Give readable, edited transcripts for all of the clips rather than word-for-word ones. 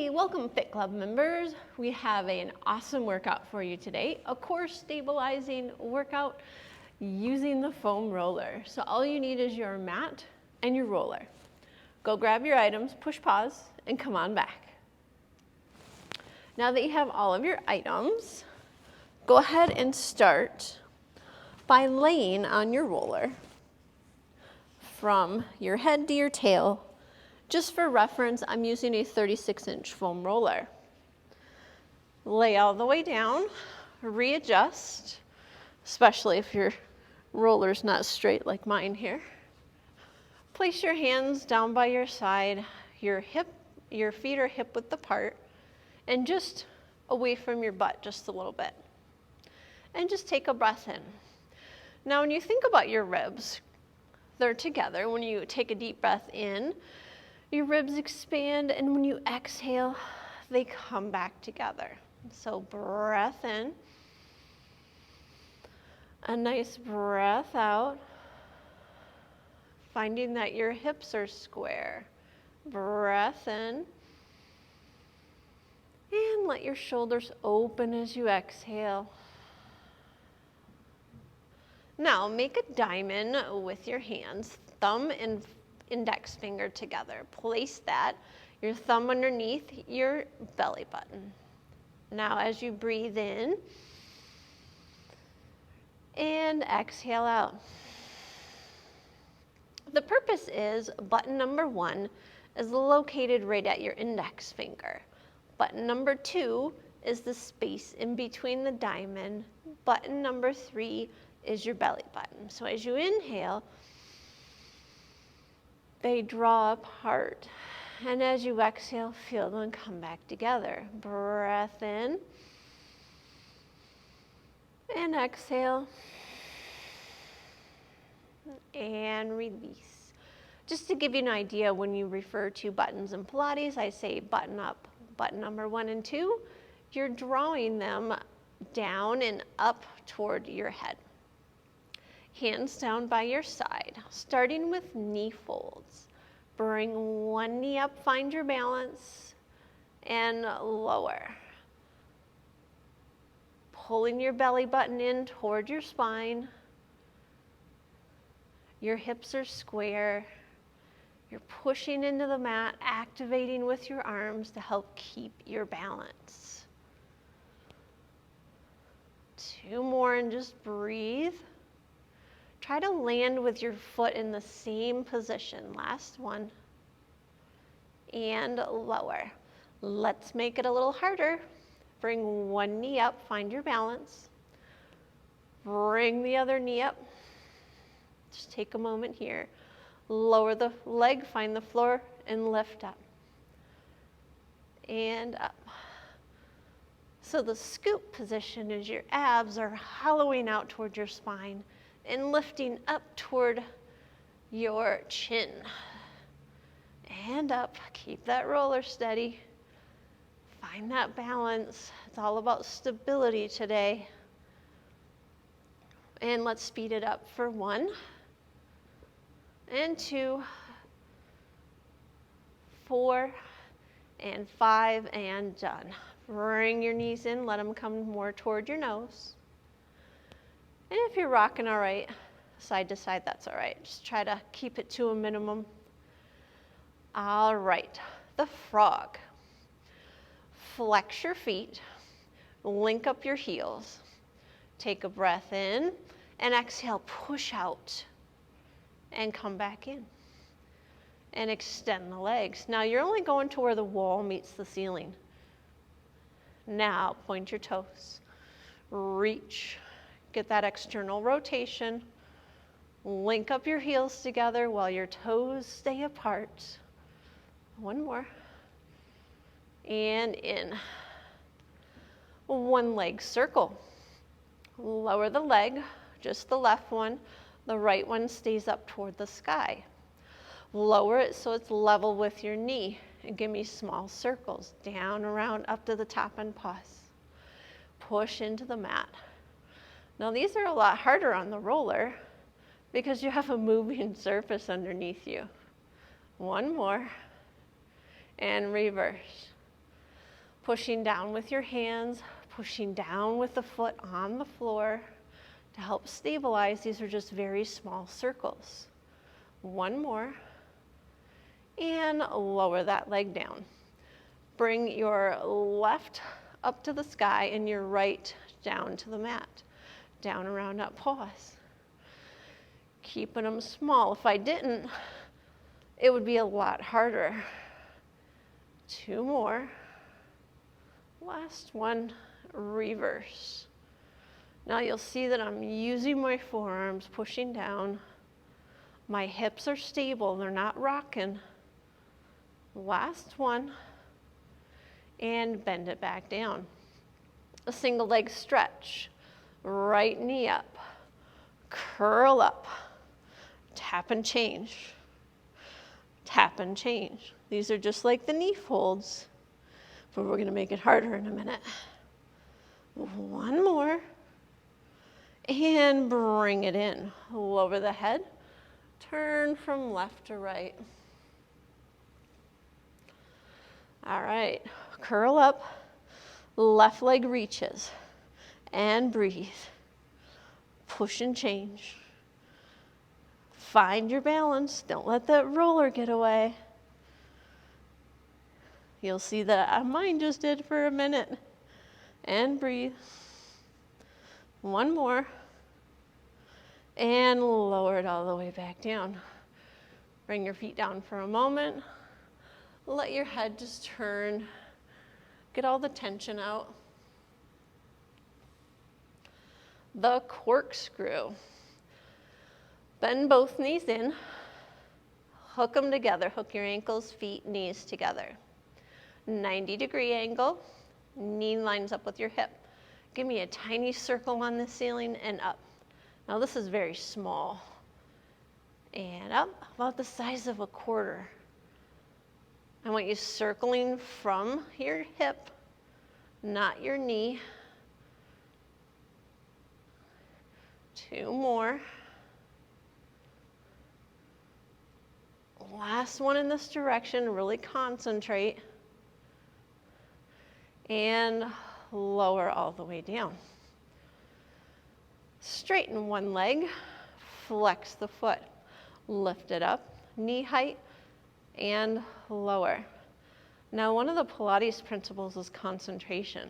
Hey, welcome Fit Club members. We have an awesome workout for you today, a core stabilizing workout using the foam roller. So all you need is your mat and your roller. Go grab your items, push pause, and come on back. Now that you have all of your items, go ahead and start by laying on your roller from your head to your tail. Just for reference, I'm using a 36-inch foam roller. Lay all the way down, readjust, especially if your roller's not straight like mine here. Place your hands down by your side, your feet are hip width apart, and just away from your butt just a little bit. And just take a breath in. Now when you think about your ribs, they're together. When you take a deep breath in, your ribs expand, and when you exhale, they come back together. So breath in, a nice breath out, finding that your hips are square. Breath in, and let your shoulders open as you exhale. Now make a diamond with your hands, thumb and index finger together. Place that, your thumb underneath your belly button. Now as you breathe in and exhale out. The purpose is button number 1 is located right at your index finger. Button number 2 is the space in between the diamond. Button number 3 is your belly button. So as you inhale, they draw apart. And as you exhale, feel them come back together. Breath in and exhale and release. Just to give you an idea, when you refer to buttons in Pilates, I say button up, button number 1 and 2. You're drawing them down and up toward your head. Hands down by your side, starting with knee folds. Bring one knee up, find your balance, and lower. Pulling your belly button in toward your spine. Your hips are square. You're pushing into the mat, activating with your arms to help keep your balance. 2 more and just breathe. Try to land with your foot in the same position. Last one. And lower. Let's make it a little harder. Bring one knee up, find your balance. Bring the other knee up. Just take a moment here. Lower the leg, find the floor, and lift up. And up. So the scoop position is your abs are hollowing out toward your spine and lifting up toward your chin. And up, keep that roller steady. Find that balance. It's all about stability today. And let's speed it up for 1 and 2, 4 and 5 and done. Bring your knees in, let them come more toward your nose. And if you're rocking all right, side to side, that's all right. Just try to keep it to a minimum. All right, the frog. Flex your feet, link up your heels. Take a breath in and exhale, push out and come back in. And extend the legs. Now you're only going to where the wall meets the ceiling. Now point your toes, reach. Get that external rotation. Link up your heels together while your toes stay apart. 1 more. And in. 1 leg circle. Lower the leg, just the left one. The right one stays up toward the sky. Lower it so it's level with your knee. And give me small circles. Down, around, up to the top, and pause. Push into the mat. Now these are a lot harder on the roller because you have a moving surface underneath you. 1 more and reverse. pushing down with your hands, pushing down with the foot on the floor to help stabilize. These are just very small circles. One more, and lower that leg down. Bring your left up to the sky and your right down to the mat. Down, around, up, pause. Keeping them small. If I didn't, it would be a lot harder. Two more. Last one, reverse. Now you'll see that I'm using my forearms, pushing down. My hips are stable, they're not rocking. Last one, and bend it back down. A single leg stretch. Right knee up, curl up, tap and change, tap and change. These are just like the knee folds, but we're gonna make it harder in a minute. One more, and bring it in. Lower the head, turn from left to right. All right, curl up, left leg reaches, and breathe. Push and change. Find your balance. Don't let that roller get away. You'll see that mine just did for a minute. And breathe. One more. And lower it all the way back down. Bring your feet down for a moment. Let your head just turn. Get all the tension out. The corkscrew. Bend both knees in. Hook them together. Hook your ankles, feet, knees together. 90-degree angle. Knee lines up with your hip. Give me a tiny circle on the ceiling and up. Now this is very small. And up, about the size of a quarter. I want you circling from your hip, not your knee. Two more. Last one in this direction, really concentrate. And lower all the way down. Straighten one leg, flex the foot, lift it up, knee height, and lower. Now, one of the Pilates principles is concentration.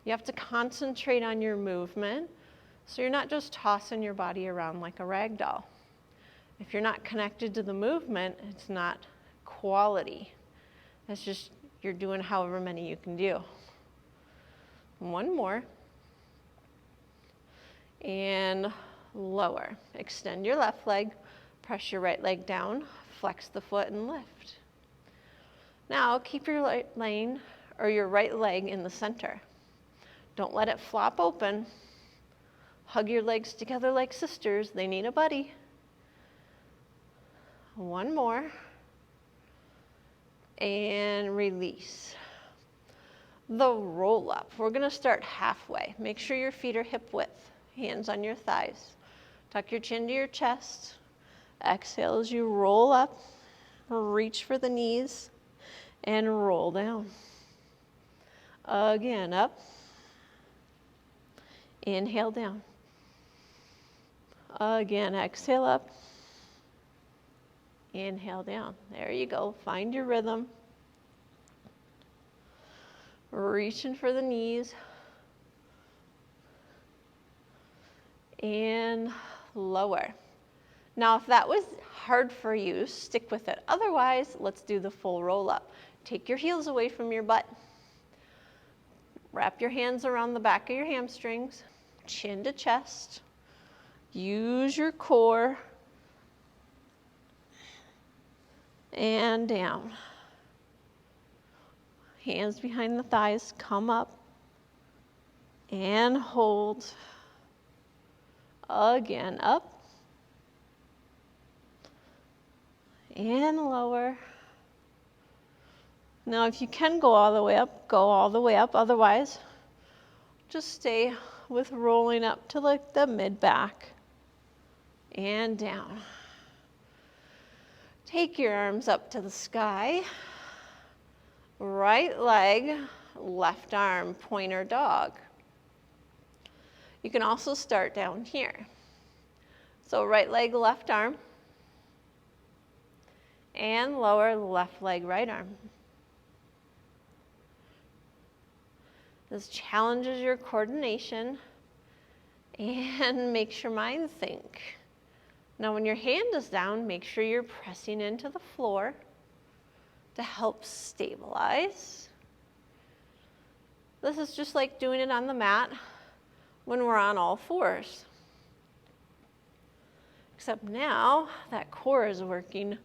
You have to concentrate on your movement, so you're not just tossing your body around like a rag doll. If you're not connected to the movement, it's not quality. It's just you're doing however many you can do. One more. And lower. Extend your left leg, press your right leg down, flex the foot and lift. Now keep your right leg in the center. Don't let it flop open. Hug your legs together like sisters. They need a buddy. One more. And release. The roll up. We're going to start halfway. Make sure your feet are hip width. Hands on your thighs. Tuck your chin to your chest. Exhale as you roll up. Reach for the knees. And roll down. Again, up. Inhale down. Again, exhale up. Inhale down. There you go. Find your rhythm. Reaching for the knees. And lower. Now, if that was hard for you, stick with it. Otherwise, let's do the full roll up. Take your heels away from your butt. Wrap your hands around the back of your hamstrings. Chin to chest. Use your core. And down. Hands behind the thighs, come up. And hold. Again, up. And lower. Now, if you can go all the way up, go all the way up. Otherwise, just stay with rolling up to like the mid-back. And down. Take your arms up to the sky. Right leg left arm, pointer dog. You can also start down here. So right leg, left arm, and lower, left leg, right arm. This challenges your coordination and makes your mind think. Now when your hand is down, make sure you're pressing into the floor to help stabilize. This is just like doing it on the mat when we're on all fours. Except now that core is working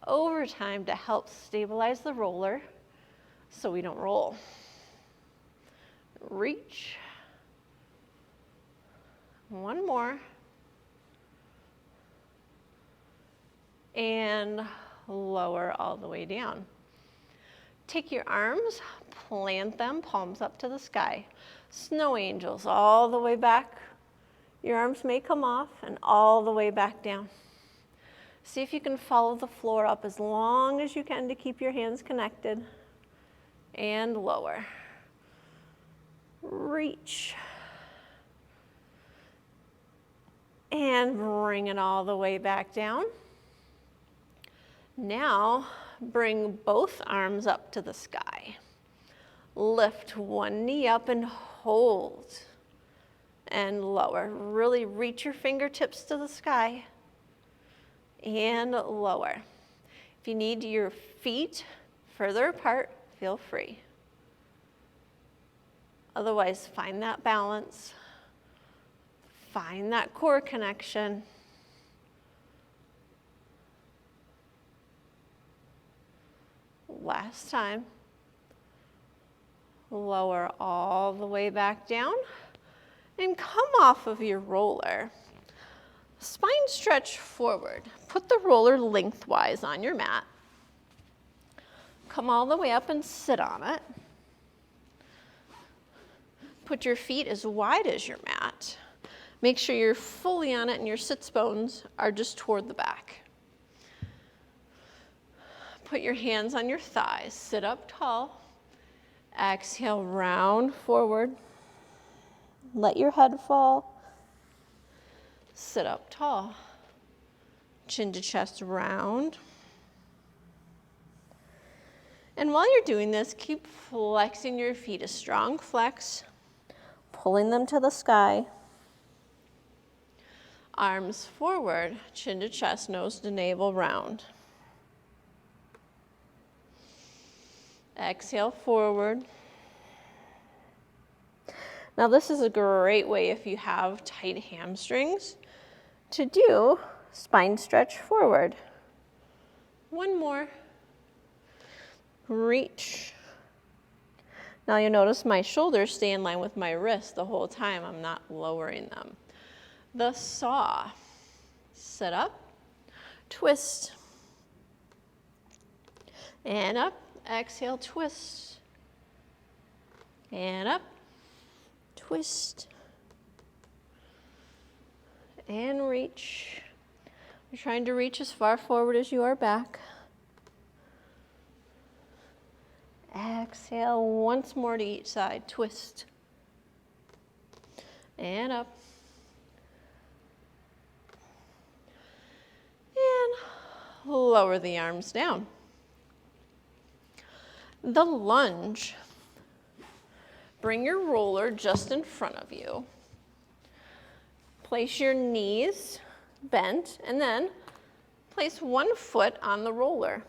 overtime to help stabilize the roller so we don't roll. Reach. One more. And lower all the way down. Take your arms, plant them, palms up to the sky. Snow angels all the way back. Your arms may come off and all the way back down. See if you can follow the floor up as long as you can to keep your hands connected. And lower. Reach. And bring it all the way back down. Now, bring both arms up to the sky. Lift one knee up and hold. And lower. Really reach your fingertips to the sky. And lower. If you need your feet further apart, feel free. Otherwise, find that balance. Find that core connection. Last time. Lower all the way back down and come off of your roller. Spine stretch forward. Put the roller lengthwise on your mat. Come all the way up and sit on it. Put your feet as wide as your mat. Make sure you're fully on it and your sits bones are just toward the back. Put your hands on your thighs. Sit up tall. Exhale, round forward. Let your head fall. Sit up tall. Chin to chest round. And while you're doing this, keep flexing your feet. A strong flex. Pulling them to the sky. Arms forward, chin to chest, nose to navel, round. Exhale, forward. Now this is a great way if you have tight hamstrings to do spine stretch forward. One more. Reach. Now you notice my shoulders stay in line with my wrist the whole time. I'm not lowering them. The saw. Sit up, twist, and up. Exhale, twist, and up, twist, and reach. You're trying to reach as far forward as you are back. Exhale, once more to each side, twist, and up. And lower the arms down. The lunge. Bring your roller just in front of you. Place your knees bent and then place one foot on the roller.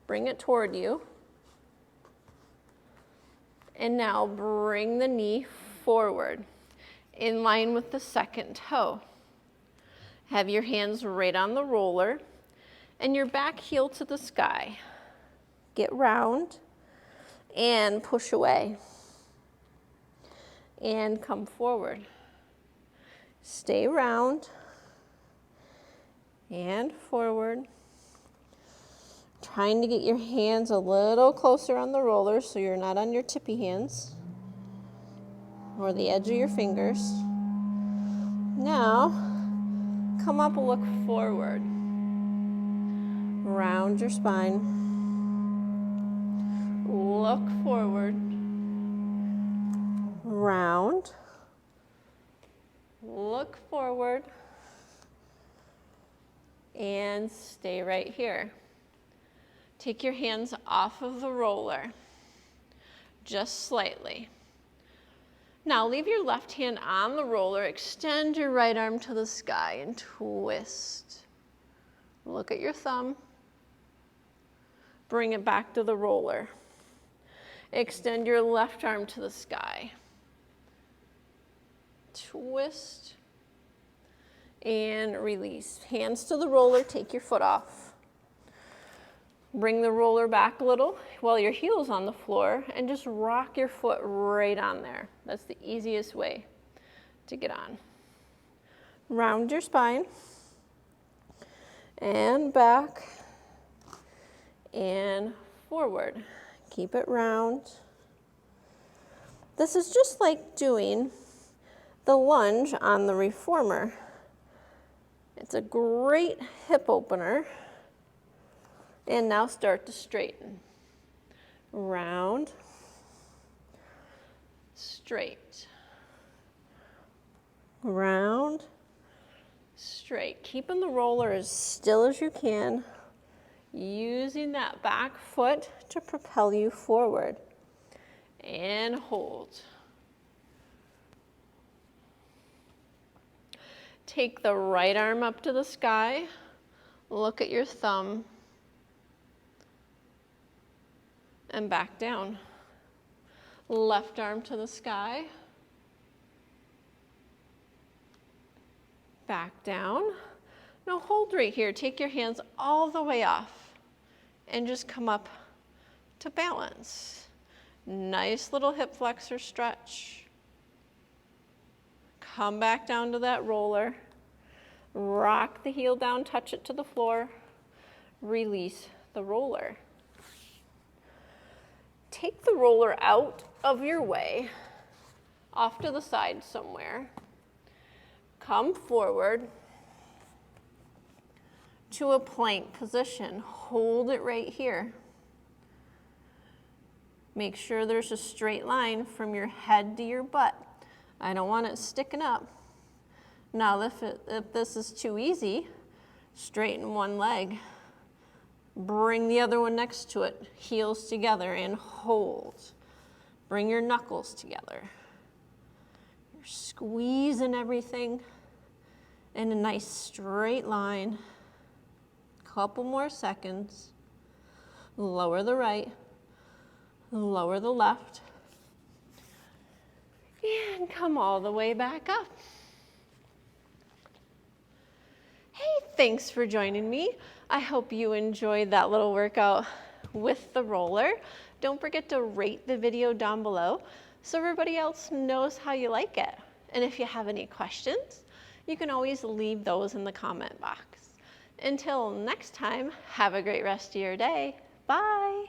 Bring it toward you. And now bring the knee forward in line with the second toe. Have your hands right on the roller and your back heel to the sky. Get round and push away. And come forward. Stay round and forward. Trying to get your hands a little closer on the roller so you're not on your tippy hands or the edge of your fingers. Now, come up and look forward. Round your spine. look forward, round, look forward, and stay right here. Take your hands off of the roller, just slightly. Now leave your left hand on the roller, extend your right arm to the sky and twist. Look at your thumb. Bring it back to the roller. Extend your left arm to the sky. Twist and release. Hands to the roller, take your foot off. Bring the roller back a little while your heel's on the floor and just rock your foot right on there. That's the easiest way to get on. Round your spine and back and forward. Keep it round. This is just like doing the lunge on the reformer. It's a great hip opener. And now start to straighten. Round, straight, round, straight. Keeping the roller as still as you can, using that back foot to propel you forward. And hold. Take the right arm up to the sky. Look at your thumb. And back down. Left arm to the sky. Back down. Now hold right here. Take your hands all the way off and just come up to balance. Nice little hip flexor stretch. Come back down to that roller. Rock the heel down, touch it to the floor. Release the roller. Take the roller out of your way, off to the side somewhere. Come forward to a plank position. Hold it right here. Make sure there's a straight line from your head to your butt. I don't want it sticking up. Now, if this is too easy, straighten one leg. Bring the other one next to it, heels together, and hold. Bring your knuckles together. You're squeezing everything in a nice straight line. Couple more seconds. Lower the right, lower the left, and come all the way back up. Hey, thanks for joining me. I hope you enjoyed that little workout with the roller. Don't forget to rate the video down below so everybody else knows how you like it. And if you have any questions, you can always leave those in the comment box. Until next time, have a great rest of your day. Bye.